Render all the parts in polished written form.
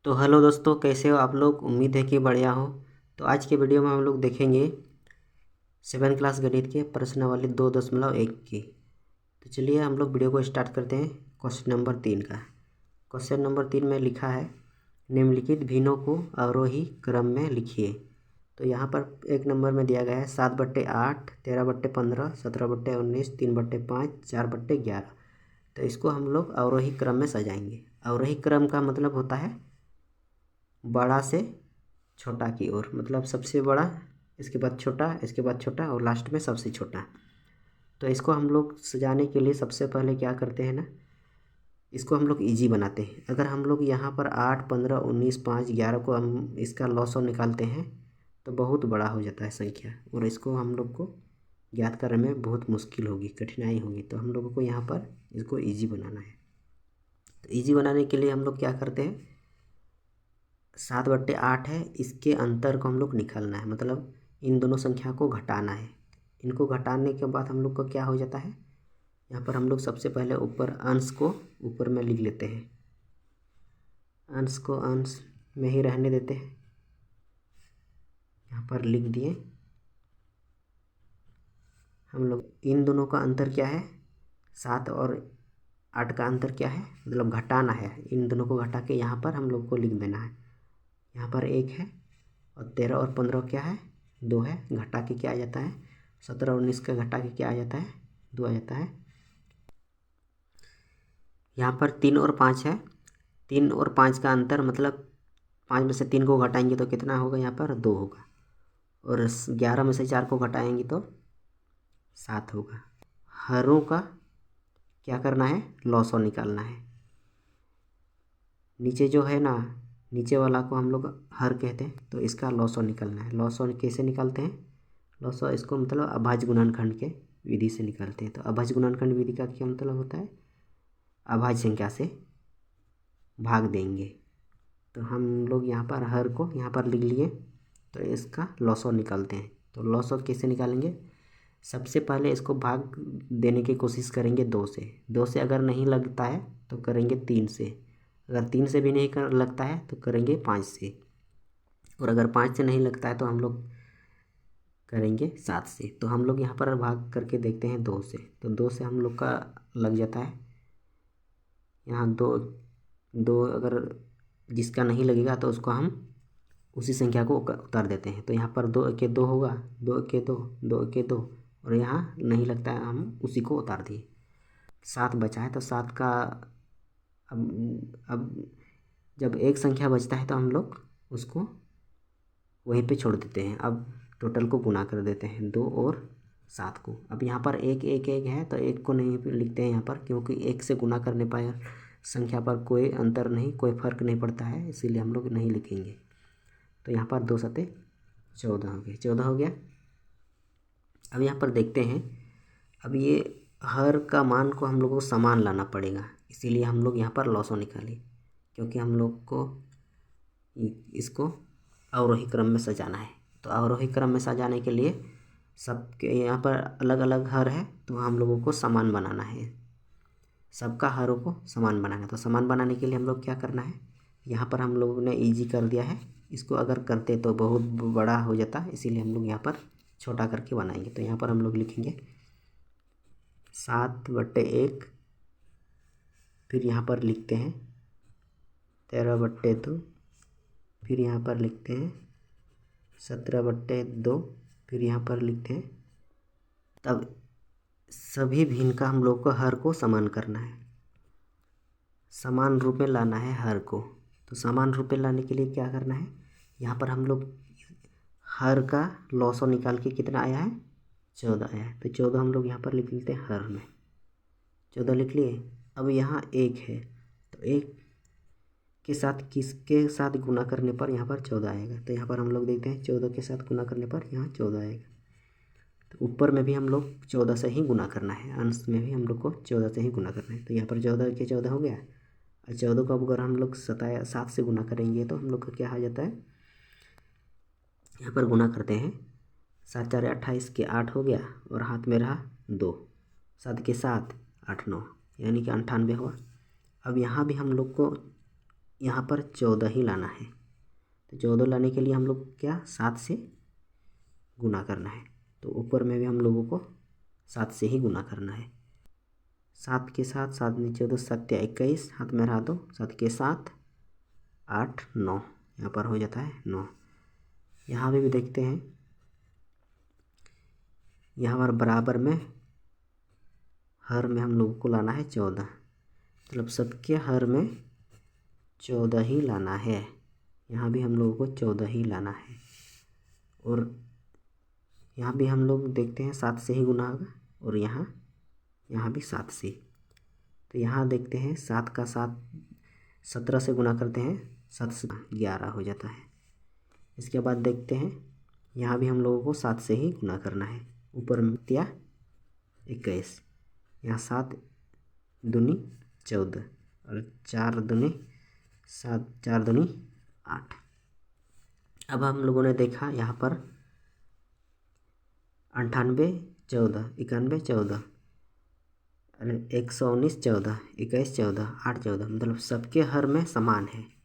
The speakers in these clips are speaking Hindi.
तो हेलो दोस्तों, कैसे हो आप लोग। उम्मीद है कि बढ़िया हो। तो आज के वीडियो में हम लोग देखेंगे 7th क्लास गणित के प्रश्नावली 2.1 की। तो चलिए हम लोग वीडियो को स्टार्ट करते हैं। क्वेश्चन नंबर 3 का। क्वेश्चन नंबर 3 में लिखा है, निम्नलिखित भिन्नों को अवरोही क्रम में लिखिए। तो यहाँ पर एक नंबर में दिया गया है 7/8, 13/15, 17/19, 3/5, 4/11। तो इसको हम लोग अवरोही क्रम में सजाएंगे। अवरोही क्रम का मतलब होता है बड़ा से छोटा की ओर, मतलब सबसे बड़ा, इसके बाद छोटा, इसके बाद छोटा और लास्ट में सबसे छोटा। तो इसको हम लोग सजाने के लिए सबसे पहले क्या करते हैं ना, इसको हम लोग इजी बनाते हैं। अगर हम लोग यहाँ पर 8, 15, 19, 5, 11 को हम इसका लॉसव निकालते हैं तो बहुत बड़ा हो जाता है संख्या, और इसको हम लोग को ज्ञात करने में बहुत मुश्किल होगी, कठिनाई होगी। तो हम लोगों को यहाँ पर इसको ईजी बनाना है। तो ईजी बनाने के लिए हम लोग क्या करते हैं, 7/8 है, इसके अंतर को हम लोग निकालना है, मतलब इन दोनों संख्या को घटाना है। इनको घटाने के बाद हम लोग को क्या हो जाता है, यहाँ पर हम लोग सबसे पहले ऊपर अंश को ऊपर में लिख लेते हैं। अंश को अंश में ही रहने देते हैं, यहाँ पर लिख दिए। हम लोग इन दोनों का अंतर क्या है, 7 और 8 का अंतर क्या है, मतलब घटाना है। इन दोनों को घटा के यहाँ पर हम लोग को लिख देना है। यहाँ पर 1 है और 13 और 15 क्या है, 2 है। घटा के क्या आ जाता है, 17 और 19 का घटा के क्या आ जाता है, 2 आ जाता है। यहाँ पर 3 और 5 है। 3 और 5 का अंतर, मतलब 5 में से 3 को घटाएंगे तो कितना होगा, यहाँ पर 2 होगा। और 11 में से 4 को घटाएंगे तो 7 होगा। हरों का क्या करना है, लॉसव निकालना है। नीचे जो है ना, नीचे वाला को हम लोग हर कहते हैं, तो इसका लॉसव निकालना है। लॉसव कैसे निकालते हैं, लॉसव इसको मतलब अभाज्य गुणनखंड के विधि से निकालते हैं। तो अभाज्य गुणनखंड विधि का क्या मतलब होता है, अभाज्य संख्या से भाग देंगे। तो हम लोग यहाँ पर हर को यहाँ पर लिख लिए, तो इसका लॉसव निकालते हैं। तो लॉसव कैसे निकालेंगे, सबसे पहले इसको भाग देने की कोशिश करेंगे 2 से। 2 से अगर नहीं लगता है तो करेंगे 3 से। अगर 3 से भी नहीं लगता है तो करेंगे 5 से। और अगर 5 से नहीं लगता है तो हम लोग करेंगे 7 से। तो हम लोग यहाँ पर भाग करके देखते हैं 2 से। तो 2 से हम लोग का लग जाता है, यहाँ 2 अगर जिसका नहीं लगेगा तो उसको हम उसी संख्या को उतार देते हैं। तो यहाँ पर 2 के 2 होगा, 2 के 2, 2 के 2, और यहाँ नहीं लगता है, हम उसी को उतार दिए। 7 बचा है, तो 7 का अब जब एक संख्या बचता है तो हम लोग उसको वहीं पे छोड़ देते हैं। अब टोटल को गुना कर देते हैं, 2 और 7 को। अब यहाँ पर 1 1 1 है, तो 1 को नहीं लिखते हैं यहाँ पर, क्योंकि 1 से गुना करने पर संख्या पर कोई अंतर नहीं, कोई फर्क नहीं पड़ता है, इसीलिए हम लोग नहीं लिखेंगे। तो यहाँ पर 2 7 14 हो गए, 14 हो गया। अब यहाँ पर देखते हैं, अब ये हर का मान को हम लोग को समान लाना पड़ेगा, इसीलिए हम लोग यहाँ पर लॉसव निकाले, क्योंकि हम लोग को इसको अवरोही क्रम में सजाना है। तो अवरोही क्रम में सजाने के लिए सबके यहाँ पर अलग अलग हर है, तो हम लोगों को समान बनाना है। सबका हरों को समान बनाना है। तो समान बनाने के लिए हम लोग क्या करना है, यहाँ पर हम लोगों ने ईजी कर दिया है। इसको अगर करते तो बहुत बड़ा हो जाता, इसीलिए हम लोग यहाँ पर छोटा करके बनाएंगे। तो यहाँ पर हम लोग लिखेंगे 7/1, फिर यहाँ पर लिखते हैं 13/2, फिर यहाँ पर लिखते हैं 17/2, फिर यहाँ पर लिखते हैं। तब सभी भिन्न का हम लोग को हर को समान करना है, समान रूप में लाना है हर को। तो समान रूप में लाने के लिए क्या करना है, यहाँ पर हम लोग हर का लॉसव निकाल के कितना आया है, 14 आया है। तो 14 हम लोग यहाँ पर लिख लेते हैं हर में, 14 लिख लिए। अब यहाँ 1 है, तो 1 के साथ किसके साथ गुना करने पर यहाँ पर 14 आएगा। तो यहाँ पर हम लोग देखते हैं 14 के साथ गुना करने पर यहाँ 14 आएगा। तो ऊपर में भी हम लोग 14 से ही गुना करना है, अंश में भी हम लोग को 14 से ही गुना करना है। तो यहाँ पर 14 के 14 हो गया। और 14 को अगर हम लोग 7 से गुना करेंगे तो हम लोग का क्या आ जाता है, यहाँ पर गुना करते हैं, 7 4 28 के 8 हो गया, और हाथ में रहा 2, 7 के 7 8 9, यानी कि 98 हुआ। अब यहाँ भी हम लोग को यहाँ पर 14 ही लाना है। तो 14 लाने के लिए हम लोग क्या 7 से गुना करना है। तो ऊपर में भी हम लोगों को 7 से ही गुना करना है। 7 के साथ 7 नीचे 2 7 या 21 हाथ में रहा दो 7 के 7 8 9 यहाँ पर हो जाता है 9। यहाँ भी देखते हैं, यहाँ पर बराबर में हर में हम लोगों को लाना है 14, मतलब सबके हर में 14 ही लाना है। यहाँ भी हम लोगों को 14 ही लाना है। और यहाँ भी हम लोग देखते हैं 7 से ही गुना होगा, और यहाँ भी 7 से। तो यहाँ देखते हैं 7 का 7 17 से गुना करते हैं, 7 से 11 हो जाता है। इसके बाद देखते हैं यहाँ भी हम लोगों को 7 से ही गुना करना है। ऊपर में दिया 21, यहाँ 7 दूनी 14 और 4 दूनी 7 4 दूनी 8। अब हम लोगों ने देखा यहाँ पर 98 14 91 14 अरे 119 14 21 14 8 14, मतलब सबके हर में समान है।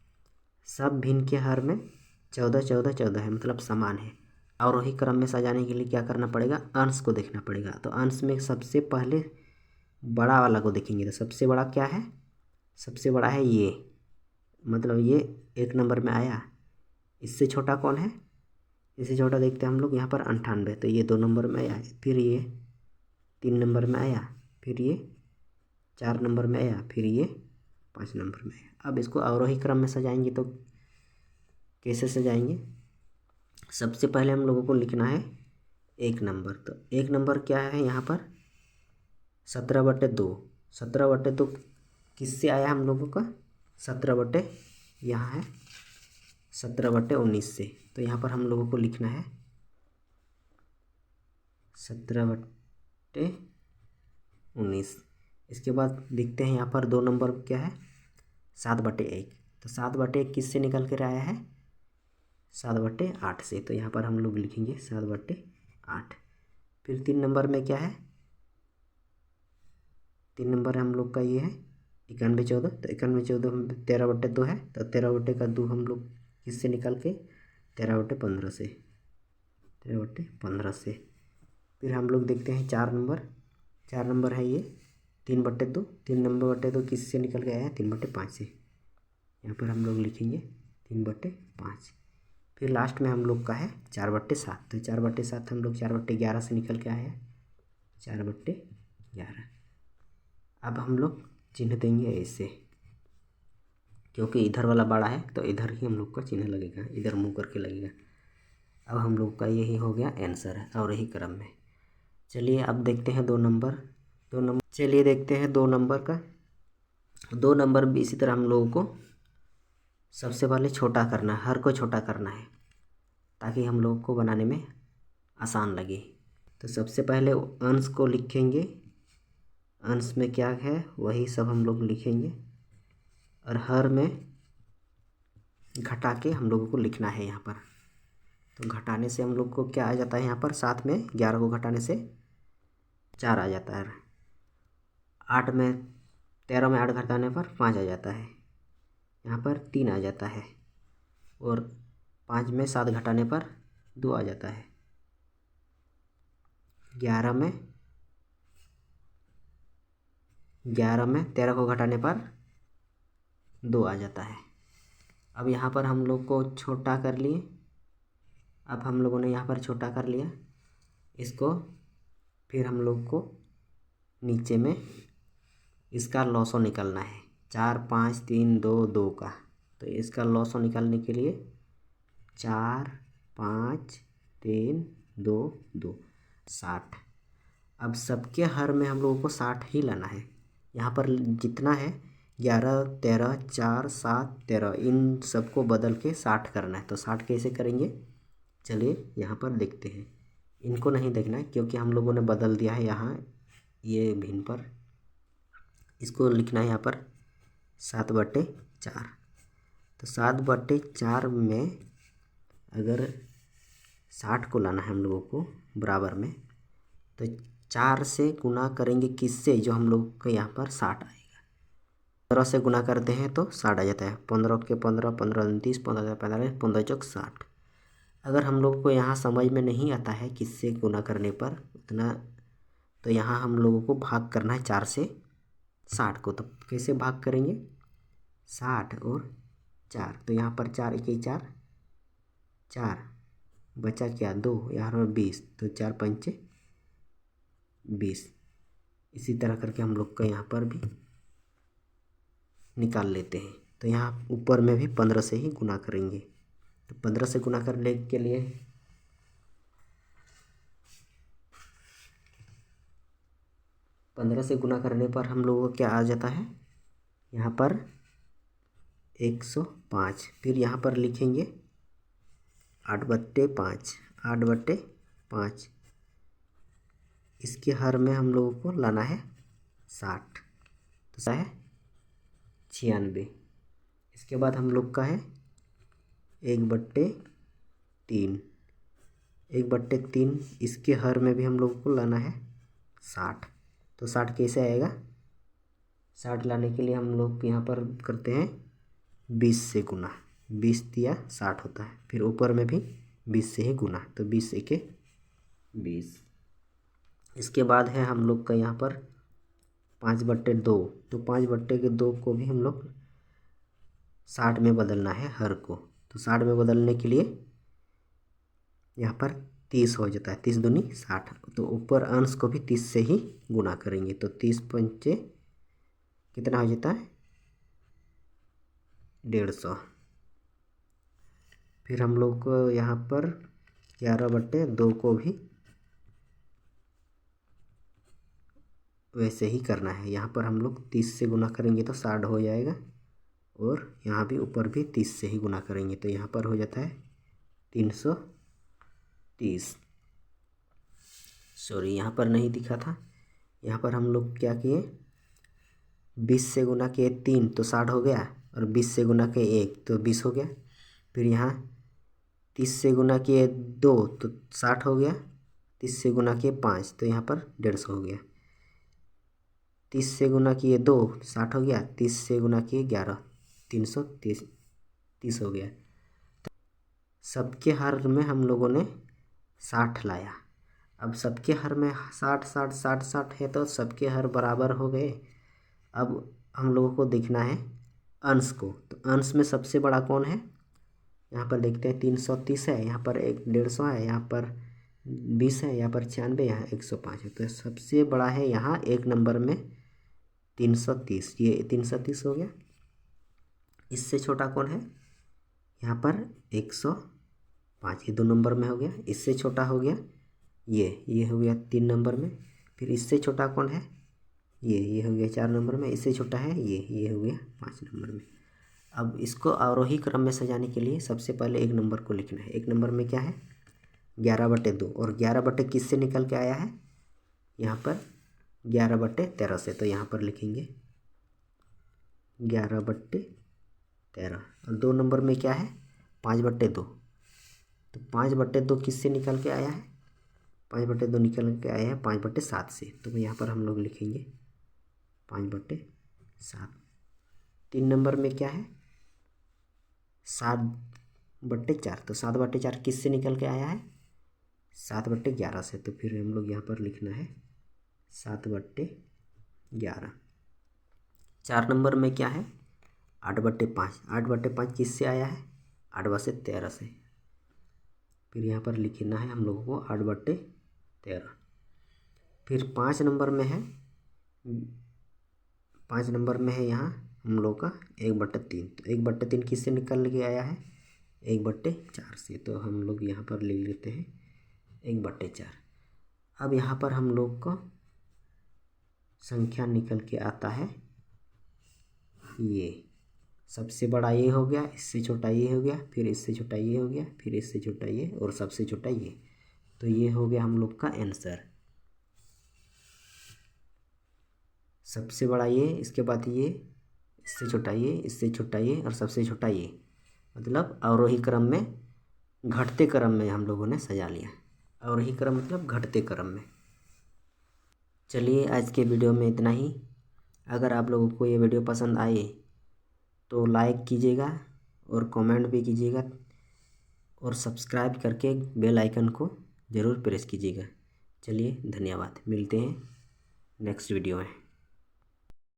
सब भिन्न के हर में 14 14 14 है, मतलब समान है। और वही क्रम में सजाने के लिए क्या करना पड़ेगा, अंश को देखना पड़ेगा। तो अंश में सबसे पहले बड़ा वाला को देखेंगे। तो सबसे बड़ा क्या है, सबसे बड़ा है ये, मतलब ये 1 नंबर में आया। इससे छोटा कौन है, इससे छोटा देखते हैं हम लोग यहाँ पर 98, तो ये 2 नंबर में आया। फिर ये 3 नंबर में आया, फिर ये 4 नंबर में आया, फिर ये 5 नंबर में आया। अब इसको अवरोही क्रम में सजाएंगे तो कैसे सजाएंगे, सबसे पहले हम लोगों को लिखना है 1 नंबर। तो 1 नंबर क्या है यहाँ पर 17/2। 17/2 किससे आया हम लोगों का, 17 यहाँ है 17/19 से। तो यहाँ पर हम लोगों को लिखना है 17/19। इसके बाद देखते हैं यहाँ पर 2 नंबर क्या है 7/1। तो 7/1 किससे निकल कर आया है, 7/8 से। तो यहाँ पर हम लोग लिखेंगे 7/8। फिर 3 नंबर में क्या है, 3 नंबर हम लोग का ये है 91 14। तो 91 14 13/2 है। तो 13/2 हम लोग किससे निकाल के 13/15 से, 13/15 से। फिर हम लोग देखते हैं 4 नंबर, 4 नंबर है ये 3/2। 3 नंबर 2 किससे निकल के आया है 3/5 से। यहाँ पर हम लोग लिखेंगे 3/5। फिर लास्ट में हम लोग का है 4/7। तो 4/7 हम लोग 4/11 से निकल के आए हैं 4/11। अब हम लोग चिन्ह देंगे ऐसे, क्योंकि इधर वाला बड़ा है तो इधर ही हम लोग का चिन्ह लगेगा, इधर मुँह करके लगेगा। अब हम लोग का यही हो गया आंसर है, और यही क्रम में। चलिए अब देखते हैं 2 नंबर। चलिए देखते हैं 2 नंबर का। 2 नंबर भी इसी तरह हम लोगों को सबसे पहले छोटा करना है, हर को छोटा करना है ताकि हम लोगों को बनाने में आसान लगे। तो सबसे पहले अंश को लिखेंगे, अंश में क्या है वही सब हम लोग लिखेंगे, और हर में घटा के हम लोगों को लिखना है यहाँ पर। तो घटाने से हम लोग को क्या आ जाता है, यहाँ पर 7 में 11 को घटाने से 4 आ जाता है। 8 में 13 में 8 घटाने पर 5 आ जाता है, यहाँ पर 3 आ जाता है। और 5 में 7 घटाने पर 2 आ जाता है। 11 में 13 को घटाने पर 2 आ जाता है। अब यहाँ पर हम लोग को छोटा कर लिए। अब हम लोगों ने यहाँ पर छोटा कर लिया इसको। फिर हम लोग को नीचे में इसका लॉसो निकालना है, 4 5 3 2 2 का। तो इसका लॉसो निकालने के लिए 4 5 3 2 2 60। अब सबके हर में हम लोगों को 60 ही लाना है। यहाँ पर जितना है 11 13 4 7 13, इन सबको बदल के 60 करना है। तो 60 कैसे करेंगे, चलिए यहाँ पर देखते हैं। इनको नहीं देखना है क्योंकि हम लोगों ने बदल दिया है यहाँ ये भिन्न पर। इसको लिखना है यहाँ पर 7/4। तो 7/4 में अगर 60 को लाना है हम लोगों को बराबर में, तो 4 से गुना करेंगे किससे, जो हम लोग के यहाँ पर 60 आएगा। 15 से गुना करते हैं तो 60 आ जाता है। 15 के 15, 15 29, 15 45, 15 चौक 60। अगर हम लोगों को यहाँ समझ में नहीं आता है किससे गुना करने पर उतना, तो यहाँ हम लोगों को भाग करना है 4 से 60 को। तो कैसे भाग करेंगे? 60 और 4, तो यहाँ पर 4 1 4, 4 बचा क्या 2, यहाँ पर 20, तो 4 पंचे 20। इसी तरह करके हम लोग का यहाँ पर भी निकाल लेते हैं। तो यहाँ ऊपर में भी 15 से ही गुना करेंगे। तो 15 से गुना करने के लिए 15 से गुना करने पर हम लोगों को क्या आ जाता है? यहाँ पर 105। फिर यहाँ पर लिखेंगे 8/5, 8/5। इसके हर में हम लोगों को लाना है 60, तो क्या है 96। इसके बाद हम लोग का है 1/3, 1/3। इसके हर में भी हम लोगों को लाना है 60। तो 60 कैसे आएगा? 60 लाने के लिए हम लोग यहाँ पर करते हैं 20 से गुना। 20 दिया 60 होता है। फिर ऊपर में भी 20 से ही गुना, तो 20 एके 20। इसके बाद है हम लोग का यहाँ पर 5/2। तो 5/2 को भी हम लोग 60 में बदलना है हर को। तो 60 में बदलने के लिए यहाँ पर 30 हो जाता है। 30 दूनी 60। तो ऊपर अंश को भी 30 से ही गुना करेंगे। तो 30 पंचे कितना हो जाता है? 150। फिर हम लोग को यहाँ पर 11/2 को भी वैसे ही करना है। यहाँ पर हम लोग 30 से गुना करेंगे तो 60 हो जाएगा, और यहाँ भी ऊपर भी 30 से ही गुना करेंगे तो यहाँ पर हो जाता है 330। सॉरी, यहाँ पर नहीं दिखा था। यहाँ पर हम लोग क्या किए? 20 से गुना किए 3 तो 60 हो गया, और 20 से गुना किए 1 तो 20 हो गया। फिर यहाँ 30 से गुना किए 2 तो 60 हो गया। 30 से गुना किए 5 तो यहाँ पर 150 हो गया। 30 से गुना किए 2 60 हो गया। 30 से गुना किए 11 330 हो गया। सबके हर में हम लोगों ने 60 लाया। अब सबके हर में 60 60 60 60 है, तो सबके हर बराबर हो गए। अब हम लोगों को देखना है अंश को। तो अंश में सबसे बड़ा कौन है? यहाँ पर देखते हैं 330 है, यहाँ पर 150 है, यहाँ पर 20 है, यहाँ पर 96, यहाँ 105 है। तो सबसे बड़ा है यहाँ 1 नंबर में 330। ये 330 हो गया। इससे छोटा कौन है? यहाँ पर 105, ये 2 नंबर में हो गया। इससे छोटा हो गया ये हो गया 3 नंबर में। फिर इससे छोटा कौन है? ये हो गया 4 नंबर में। इससे छोटा है ये हो गया 5 नंबर में। अब इसको आरोही क्रम में सजाने के लिए सबसे पहले 1 नंबर को लिखना है। 1 नंबर में क्या है? 11/2, और 11 किससे निकल के आया है? यहाँ पर 11/13 से। तो यहाँ पर लिखेंगे 11/13। और 2 नंबर में क्या है? 5/2। तो 5/2 किससे निकल के आया है? 5/2 निकल के आया है 5/7 से। तो यहाँ पर हम लोग लिखेंगे 5/7। 3 नंबर में क्या है? 7/4। तो 7/4 किससे निकल के आया है? 7/11 से। तो फिर हम लोग यहाँ पर लिखना है 7/11। 4 नंबर में क्या है? 8/5। 8/5 किससे आया है? 8/13 से। फिर यहाँ पर लिखना है हम लोगों को 8/13। फिर 5 नंबर में है, 5 नंबर में है यहाँ हम लोग का 1/3। तो 1/3 किससे निकल के आया है? 1/4 से। तो हम लोग यहाँ पर ले लेते हैं 1/4। अब यहाँ पर हम लोग को संख्या निकल के आता है ये। सबसे बड़ा ये हो गया, इससे छोटा ये हो गया, फिर इससे छोटा ये हो गया, फिर इससे छोटा ये, और सबसे छोटा ये। तो ये हो गया हम लोग का आंसर। सबसे बड़ा ये, इसके बाद ये, इससे छोटा ये, इससे छोटा ये, और सबसे छोटा ये। मतलब अवरोही क्रम में, घटते क्रम में हम लोगों ने सजा लिया। अवरोही क्रम मतलब घटते क्रम में। चलिए आज के वीडियो में इतना ही। अगर आप लोगों को ये वीडियो पसंद आए तो लाइक कीजिएगा और कमेंट भी कीजिएगा और सब्सक्राइब करके बेल आइकन को ज़रूर प्रेस कीजिएगा। चलिए धन्यवाद, मिलते हैं नेक्स्ट वीडियो में।